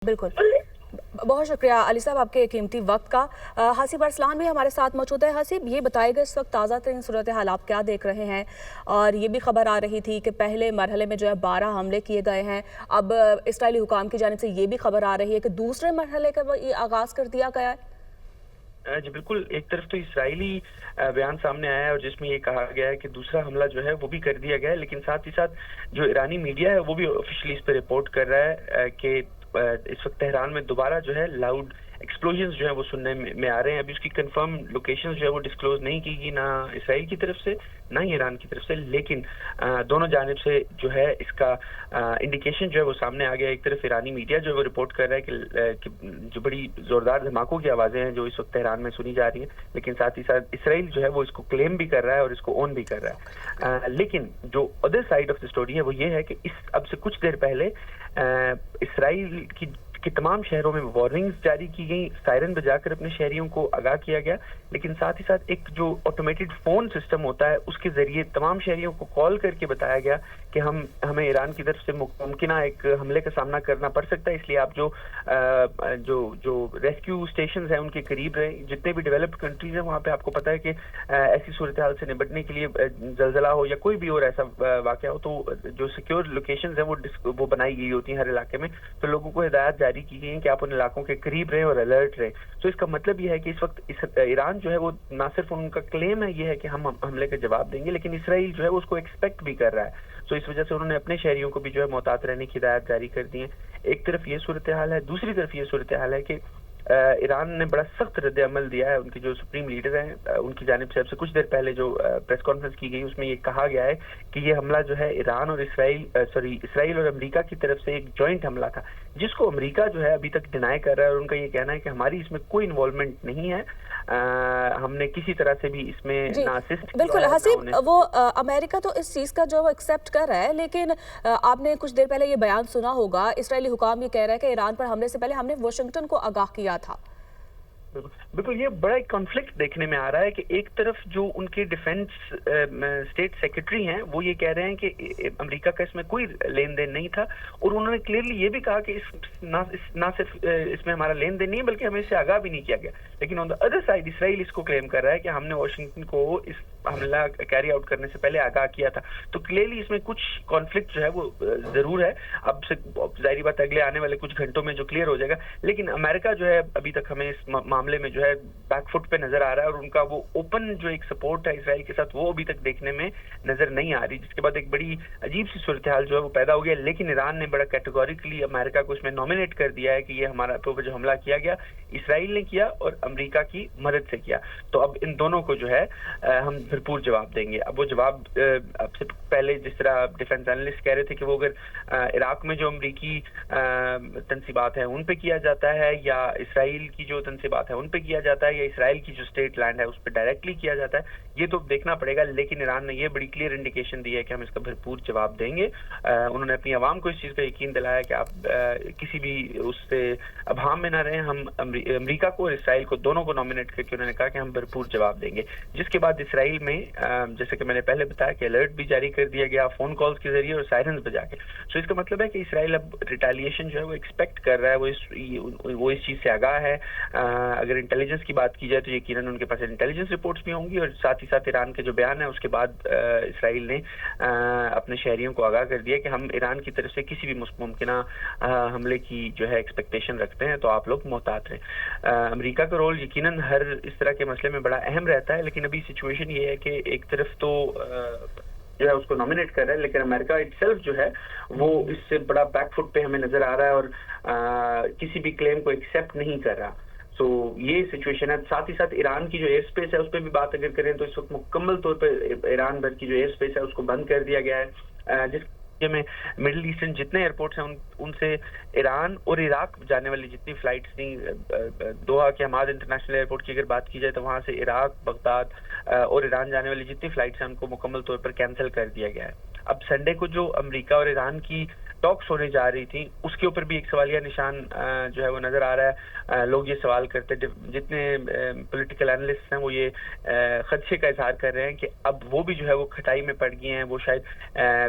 बिल्कुल। बहुत शुक्रिया अली साहब आपके कीमती वक्त का। हसीब अरसलान भी हमारे साथ मौजूद है। हसीब, ये बताएगा इस वक्त ताज़ा तरीन सूरत हाल आप क्या देख रहे हैं? और ये भी खबर आ रही थी कि पहले मरहले में जो है 12 हमले किए गए हैं। अब इस्राइली हुकाम की जानिब से ये भी खबर आ रही है कि दूसरे मरहले का आगाज़ कर दिया गया है। जी बिल्कुल, एक तरफ तो इसराइली बयान सामने आया है और जिसमें ये कहा गया है कि दूसरा हमला जो है वो भी कर दिया गया है, लेकिन साथ ही साथ जो ईरानी मीडिया है वो भी ऑफिशियली इस पर रिपोर्ट कर रहा है कि इस वक्त तेहरान में दोबारा जो है लाउड एक्सप्लोजन्स जो है वो सुनने में आ रहे हैं। अभी उसकी कंफर्म लोकेशंस जो है वो डिस्क्लोज नहीं की गई, ना इसराइल की तरफ से ना ही ईरान की तरफ से, लेकिन दोनों जानिब से जो है इसका इंडिकेशन जो है वो सामने आ गया। एक तरफ ईरानी मीडिया जो है वो रिपोर्ट कर रहा है कि जो बड़ी जोरदार धमाकों की आवाज़ें हैं जो इस वक्त तेहरान में सुनी जा रही हैं, लेकिन साथ ही साथ इसराइल जो है वो इसको क्लेम भी कर रहा है और इसको ओन भी कर रहा है। लेकिन जो other side of the story है वो ये है कि अब से कुछ देर पहले इसराइल की तमाम शहरों में वार्निंग्स जारी की गई, सायरन बजाकर अपने शहरियों को आगाह किया गया, लेकिन साथ ही साथ एक जो ऑटोमेटेड फोन सिस्टम होता है उसके जरिए तमाम शहरियों को कॉल करके बताया गया कि हमें ईरान की तरफ से मुमकिन एक हमले का सामना करना पड़ सकता है, इसलिए आप जो रेस्क्यू स्टेशन हैं उनके करीब रहें। जितने भी डेवलप्ड कंट्रीज हैं वहाँ पे आपको पता है कि ऐसी सूरत हाल से निपटने के लिए जलजला हो या कोई भी और ऐसा वाकया हो तो जो सिक्योर लोकेशंस हैं वो बनाई गई होती हैं हर इलाके में, तो लोगों को हिदायत जारी की गई है कि आप उन इलाकों के करीब रहें और अलर्ट रहें। तो इसका मतलब यह है कि इस वक्त ईरान जो है वो ना सिर्फ उनका क्लेम है ये है कि हम हमले का जवाब देंगे, लेकिन इसराइल जो है उसको एक्सपेक्ट भी कर रहा है। तो इस वजह से उन्होंने अपने शहरियों को भी जो है मोहतात रहने की हिदायत जारी कर दी है। एक तरफ ये सूरत हाल है, दूसरी तरफ ये सूरत हाल है कि ईरान ने बड़ा सख्त रद्द अमल दिया है। उनके जो सुप्रीम लीडर हैं उनकी जानिब से सबसे कुछ देर पहले जो प्रेस कॉन्फ्रेंस की गई उसमें ये कहा गया है कि ये हमला जो है ईरान और इसराइल और अमेरिका की तरफ से एक जॉइंट हमला था, जिसको अमेरिका जो है अभी तक डिनाई कर रहा है और उनका ये कहना है कि हमारी इसमें कोई इन्वॉल्वमेंट नहीं है, हमने किसी तरह से भी इसमें ना असिस्ट। बिल्कुल हसीब, वो अमेरिका तो इस चीज़ का जो है एक्सेप्ट कर रहा है, लेकिन आपने कुछ देर पहले ये बयान सुना होगा, इसराइली हुकाम ये कह रहा है कि ईरान पर हमले से पहले हमने वाशिंगटन को आगाह किया था। बिल्कुल, ये बड़ा एक कॉन्फ्लिक्ट देखने में आ रहा है कि एक तरफ जो उनके डिफेंस स्टेट सेक्रेटरी हैं वो ये कह रहे हैं कि अमेरिका का इसमें कोई लेन देन नहीं था, और उन्होंने क्लियरली ये भी कहा कि ना सिर्फ इसमें हमारा लेन देन नहीं है बल्कि हमें इससे आगाह भी नहीं किया गया। लेकिन on the other side Israel इसको क्लेम कर रहा है कि हमने वाशिंगटन को इस हमला कैरी आउट करने से पहले आगाह किया था। तो क्लियरली इसमें कुछ कॉन्फ्लिक्ट जो है वो जरूर है। अब से जाहिर बात अगले आने वाले कुछ घंटों में जो क्लियर हो जाएगा, लेकिन अमेरिका जो है अभी तक हमें इस मामले में जो है बैकफुट पे नजर आ रहा है और उनका वो ओपन जो एक सपोर्ट है इसराइल के साथ वो अभी तक देखने में नजर नहीं आ रही, जिसके बाद एक बड़ी अजीब सी सूरत हाल जो है वो पैदा हो गया। लेकिन ईरान ने बड़ा कैटेगोरिकली अमेरिका को इसमें नॉमिनेट कर दिया है कि ये हमारा ऊपर जो हमला किया गया इसराइल ने किया और अमेरिका की मदद से किया, तो अब इन दोनों को जो है हम भरपूर जवाब देंगे। अब वो जवाब अब से पहले जिस तरह डिफेंस एनालिस्ट कह रहे थे कि वो अगर इराक में जो अमरीकी तनसीबात है उन पे किया जाता है या इसराइल की जो तनसीबात है उन पे किया जाता है या इसराइल की जो स्टेट लैंड है उस पर डायरेक्टली किया जाता है, ये तो देखना पड़ेगा। लेकिन ईरान ने ये बड़ी क्लियर इंडिकेशन दी है कि हम इसका भरपूर जवाब देंगे। उन्होंने अपनी आवाम को इस चीज़ का यकीन दिलाया कि आप किसी भी उससे अभाम में ना रहें। हम अमेरिका को और इसराइल को दोनों को नॉमिनेट करके उन्होंने कहा कि हम भरपूर जवाब देंगे, जिसके बाद इसराइल में जैसे कि मैंने पहले बताया कि अलर्ट भी जारी कर दिया गया फोन कॉल्स के जरिए और सायरन्स बजा के। तो इसका मतलब है कि इसराइल अब रिटेलिएशन जो है वो एक्सपेक्ट कर रहा है, वो इस चीज़ से आगाह है। अगर इंटेलिजेंस की बात की जाए तो यकीनन उनके पास इंटेलिजेंस रिपोर्ट्स भी होंगी, और साथ ही साथ ईरान के जो बयान है उसके बाद इसराइल ने अपने शहरियों को आगाह कर दिया कि हम ईरान की तरफ से किसी भी मुमकिन हमले की जो है एक्सपेक्टेशन रखते हैं, तो आप लोग मोहतात रहें। अमेरिका का रोल यकीनन हर इस तरह के मसले में बड़ा अहम रहता है, लेकिन अभी सिचुएशन ये है कि एक तरफ तो जो है उसको नॉमिनेट कर रहा है, लेकिन अमेरिका इटसेल्फ जो है वो इससे बड़ा बैकफुट पे हमें नजर आ रहा है और किसी भी क्लेम को एक्सेप्ट नहीं कर रहा। तो ये सिचुएशन है। साथ ही साथ ईरान की जो एयर स्पेस है उस पर भी बात अगर करें तो इस वक्त मुकम्मल तौर पर ईरान भर की जो एयर स्पेस है उसको बंद कर दिया गया है, जिसके में मिडिल ईस्टर्न जितने एयरपोर्ट्स हैं उनसे ईरान और इराक जाने वाली जितनी फ्लाइट्स थी, दोहा के हमाद इंटरनेशनल एयरपोर्ट की अगर बात की जाए तो वहाँ से इराक, बगदाद और ईरान जाने वाली जितनी फ्लाइट्स हैं उनको मुकम्मल तौर पर कैंसिल कर दिया गया है। अब संडे को जो अमेरिका और ईरान की टॉक्स होने जा रही थी, उसके ऊपर भी एक सवालिया निशान जो है वो नजर आ रहा है। लोग ये सवाल करते, जितने पॉलिटिकल एनालिस्ट हैं वो ये खदशे का इजहार कर रहे हैं कि अब वो भी जो है वो खटाई में पड़ गए हैं। वो शायद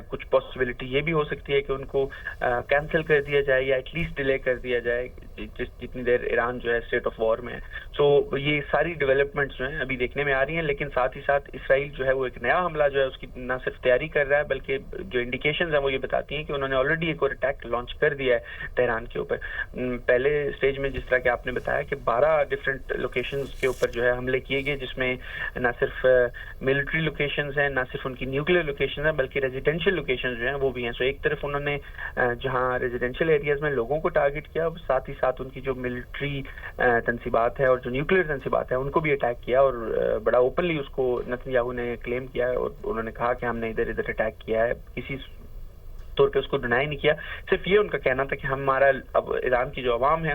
कुछ पॉसिबिलिटी ये भी हो सकती है कि उनको कैंसिल कर दिया जाए या एटलीस्ट डिले कर दिया जाए जितनी देर ईरान जो है स्टेट ऑफ वॉर में है। सो ये सारी डेवलपमेंट्स जो हैं अभी देखने में आ रही हैं, लेकिन साथ ही साथ इसराइल जो है वो एक नया हमला जो है उसकी न सिर्फ तैयारी कर रहा है, बल्कि जो इंडिकेशंस हैं वो ये बताती हैं कि उन्होंने ऑलरेडी एक और अटैक लॉन्च कर दिया है तेहरान के ऊपर। पहले स्टेज में जिस तरह के आपने बताया कि 12 डिफरेंट लोकेशंस के ऊपर जो है हमले किए गए, जिसमें न सिर्फ मिलिट्री लोकेशंस हैं, न सिर्फ उनकी न्यूक्लियर लोकेशंस हैं, बल्कि रेजिडेंशियल लोकेशंस जो हैं वो भी हैं। सो एक तरफ उन्होंने जहां रेजिडेंशियल एरियाज में लोगों को टारगेट किया, साथ ही साथ उनकी जो मिलिट्री तंसीबात है और जो न्यूक्लियर तंसीबात है उनको भी अटैक किया, और बड़ा ओपनली उसको नेतन्याहू ने क्लेम किया है और उन्होंने कहा कि हमने इधर इधर अटैक किया है, किसी तौर पे उसको डिनाई नहीं किया। सिर्फ ये उनका कहना था कि हमारा अब ईरान की जो आवाम है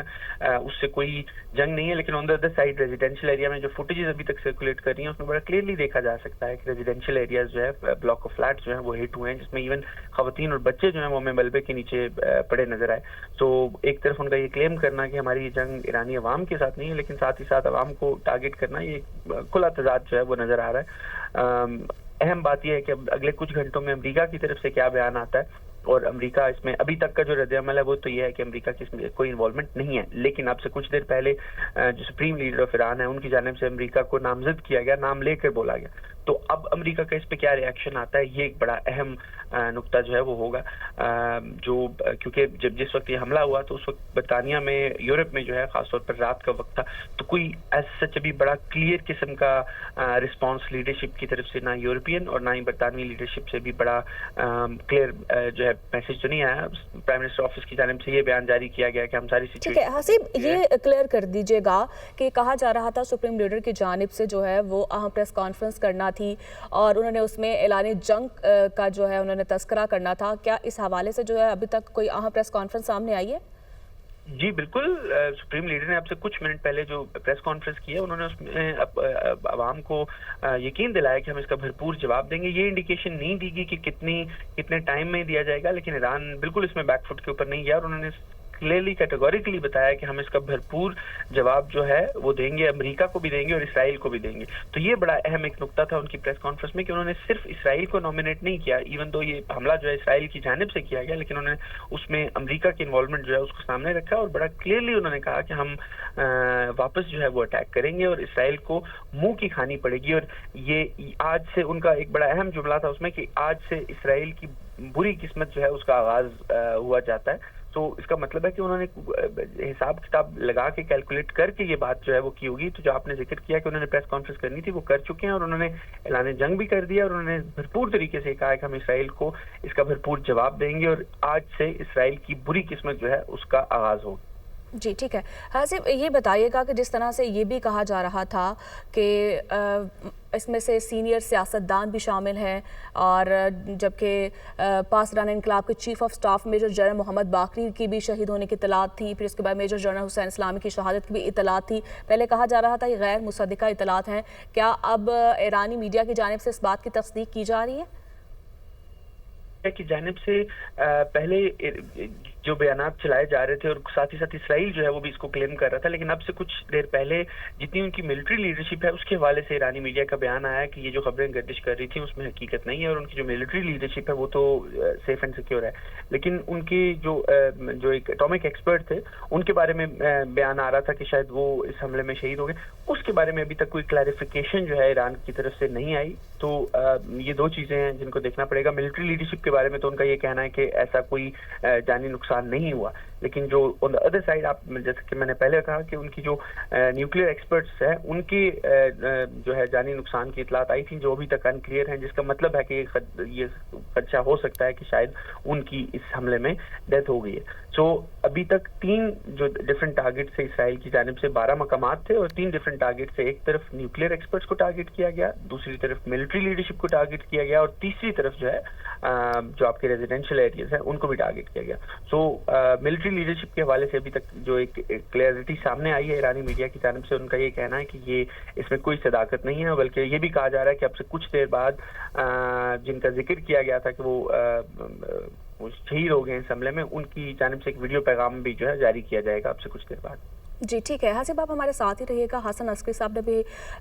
उससे कोई जंग नहीं है। लेकिन on the other side residential area में जो फुटेजेस अभी तक सर्कुलेट कर रही हैं उसमें बड़ा क्लियरली देखा जा सकता है कि रेजिडेंशियल एरियाज जो है, ब्लॉक ऑफ फ्लैट्स जो है वो हिट हुए हैं, जिसमें इवन खवातीन और बच्चे जो हैं वो हमें मलबे के नीचे पड़े नजर आए। तो एक तरफ उनका ये क्लेम करना कि हमारी जंग ईरानी अवाम के साथ नहीं है, लेकिन साथ ही साथ अवाम को टारगेट करना, ये खुला तजाद जो है वो नजर आ रहा है। अहम बात यह है कि अब अगले कुछ घंटों में अमेरिका की तरफ से क्या बयान आता है, और अमेरिका इसमें अभी तक का जो रद्द-ए-अमल है वो तो ये है कि अमेरिका की इसमें कोई इन्वॉल्वमेंट नहीं है। लेकिन अब से कुछ देर पहले जो सुप्रीम लीडर ऑफ ईरान है उनकी जानिब से अमेरिका को नामजद किया गया, नाम लेकर बोला गया। तो अब अमेरिका का इस पे क्या रिएक्शन आता है, ये एक बड़ा अहम नुक्ता जो है वो होगा। क्योंकि जब जिस वक्त ये हमला हुआ तो उस वक्त बरतानिया में, यूरोप में जो है खासतौर पर रात का वक्त था, तो कोई एज सच अभी बड़ा क्लियर किस्म का रिस्पांस लीडरशिप की तरफ से ना यूरोपियन और ना ही बरतानवी लीडरशिप से भी बड़ा क्लियर जो है मैसेज तो नहीं आया। प्राइम मिनिस्टर ऑफिस की जानिब से ये बयान जारी किया गया कि हम सारी सिचुएशन। ठीक है हसीब, ये क्लियर कर दीजिएगा कि कहा जा रहा था सुप्रीम लीडर की जानिब से जो है वो अहम प्रेस कॉन्फ्रेंस करना थी और उन्होंने उसमें ऐलान जंग का जो है उन्होंने तस्करा करना था। क्या इस हवाले से जो है अभी तक कोई अहम प्रेस कॉन्फ्रेंस सामने आई है? जी बिल्कुल, सुप्रीम लीडर ने आपसे कुछ मिनट पहले जो प्रेस कॉन्फ्रेंस की है उन्होंने उसमें आवाम को यकीन दिलाया कि हम इसका भरपूर जवाब देंगे। ये इंडिकेशन नहीं दी गई कि कितने टाइम में दिया जाएगा, लेकिन ईरान बिल्कुल इसमें बैकफुट के ऊपर नहीं गया और उन्होंने क्लियरली कैटेगोरिकली बताया कि हम इसका भरपूर जवाब जो है वो देंगे, अमेरिका को भी देंगे और इसराइल को भी देंगे। तो ये बड़ा अहम एक नुक्ता था उनकी प्रेस कॉन्फ्रेंस में कि उन्होंने सिर्फ इसराइल को नॉमिनेट नहीं किया, इवन दो ये हमला जो है इसराइल की जानिब से किया गया, लेकिन उन्होंने उसमें अमेरिका की इन्वॉल्वमेंट जो है उसको सामने रखा और बड़ा क्लियरली उन्होंने कहा कि हम वापस जो है वो अटैक करेंगे और इसराइल को मुंह की खानी पड़ेगी। और ये आज से उनका एक बड़ा अहम जुमला था उसमें कि आज से इसराइल की बुरी किस्मत जो है उसका आगाज हुआ जाता है। तो इसका मतलब है कि उन्होंने हिसाब किताब लगा के कैलकुलेट करके ये बात जो है वो की होगी। तो जो आपने जिक्र किया कि उन्होंने प्रेस कॉन्फ्रेंस करनी थी वो कर चुके हैं और उन्होंने ऐलान जंग भी कर दिया और उन्होंने भरपूर तरीके से कहा कि हम इसराइल को इसका भरपूर जवाब देंगे और आज से इसराइल की बुरी किस्मत जो है उसका आगाज होगा। जी ठीक है हासिब, ये बताइएगा कि जिस तरह से ये भी कहा जा रहा था कि इसमें से सीनियर सियासतदान भी शामिल हैं और जबकि पासरान इनकलाब के chief of staff major general Mohammad Bagheri की भी शहीद होने की इतलात थी, फिर उसके बाद मेजर जनरल हुसैन इस्लामी की शहादत की भी इतलात थी। पहले कहा जा रहा था ये गैर मुसद्दिका इतलात हैं, क्या अब ईरानी मीडिया की जानिब से इस बात की तस्दीक की जा रही है? की जानिब से पहले जो बयानात चलाए जा रहे थे और साथ ही साथ इसराइल जो है वो भी इसको क्लेम कर रहा था, लेकिन अब से कुछ देर पहले जितनी उनकी मिलिट्री लीडरशिप है उसके हवाले से ईरानी मीडिया का बयान आया कि ये जो खबरें गर्दिश कर रही थी उसमें हकीकत नहीं है और उनकी जो मिलिट्री लीडरशिप है वो तो सेफ एंड सिक्योर है। लेकिन उनकी जो एक एटॉमिक एक्सपर्ट थे उनके बारे में बयान आ रहा था कि शायद वो इस हमले में शहीद हो गए। उसके बारे में अभी तक कोई क्लैरिफिकेशन जो है ईरान की तरफ से नहीं आई। तो ये दो चीजें हैं जिनको देखना पड़ेगा। मिलिट्री लीडरशिप के बारे में तो उनका ये कहना है कि ऐसा कोई जानी नुकसान नहीं हुआ, लेकिन जो ऑन द अदर साइड आप जैसे कि मैंने पहले कहा कि उनकी जो न्यूक्लियर एक्सपर्ट्स हैं उनकी जो है जानी नुकसान की इतलात आई थी जो अभी तक अनक्लियर हैं, जिसका मतलब है कि ये खदशा हो सकता है कि शायद उनकी इस हमले में डेथ हो गई है। सो अभी तक 3 जो डिफरेंट टारगेट से इसराइल की जानिब से 12 मकामात थे और 3 डिफरेंट टारगेट से एक तरफ न्यूक्लियर एक्सपर्ट्स को टारगेट किया गया, दूसरी तरफ मिलिट्री लीडरशिप को टारगेट किया गया और तीसरी तरफ जो है जो आपके रेजिडेंशियल एरियाज हैं उनको भी टारगेट किया गया। सो मिलिट्री लीडरशिप के हवाले से अभी तक जो एक क्लियरिटी सामने आई है ईरानी मीडिया की जानिब से, उनका ये कहना है कि ये इसमें कोई सदाकत नहीं है, बल्कि ये भी कहा जा रहा है कि अब से कुछ देर बाद जिनका जिक्र किया गया था कि वो वो शहीद हो गए हैं इस हमले में, उनकी जानिब से एक वीडियो पैगाम भी जो है जारी किया जाएगा आपसे कुछ देर बाद। जी ठीक है, हासिब आप हमारे साथ ही रहिएगा। हसन अस्करी साहब ने भी